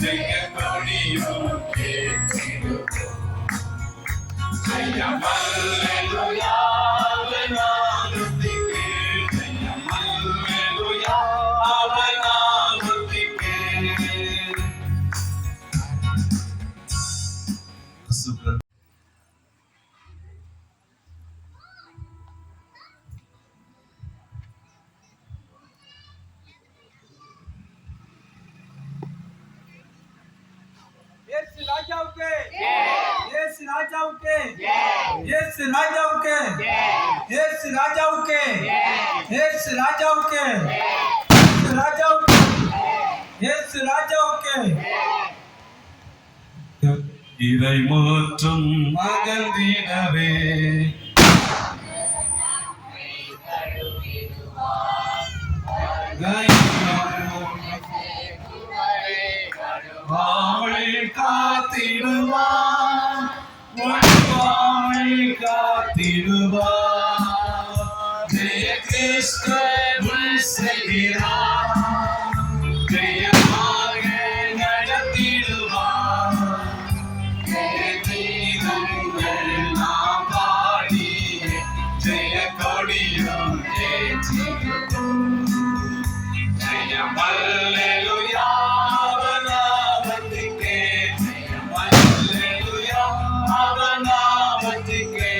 ஜெய கொடியும் ஜெயம் அல்லேலூயா நாமத்துக்கே ஜெயம் அல்லேலூயா அவர் நாமத்துக்கே. ராஜாவுக்கு இயேசு ராஜாவுக்கு இயேசு ராஜாவுக்கு இயேசு ராஜாவுக்கு இயேசு ராஜாவுக்கு இயேசு ராஜாவுக்கு இயேசு ராஜாவுக்கு. இறை மாற்றம் அகன்றிடவே காத்திடுவான் காத்திடுவான் ஜெய கிறிஸ்துவை செய்கிறான் ஜெயமாக நடத்திடுவான் கீதங்கள் நாம் பாடி ஜெய கொடியும் ஏற்றிடுவோம். ஜெயம் அல்லேலூயா நாமத்துக்கே.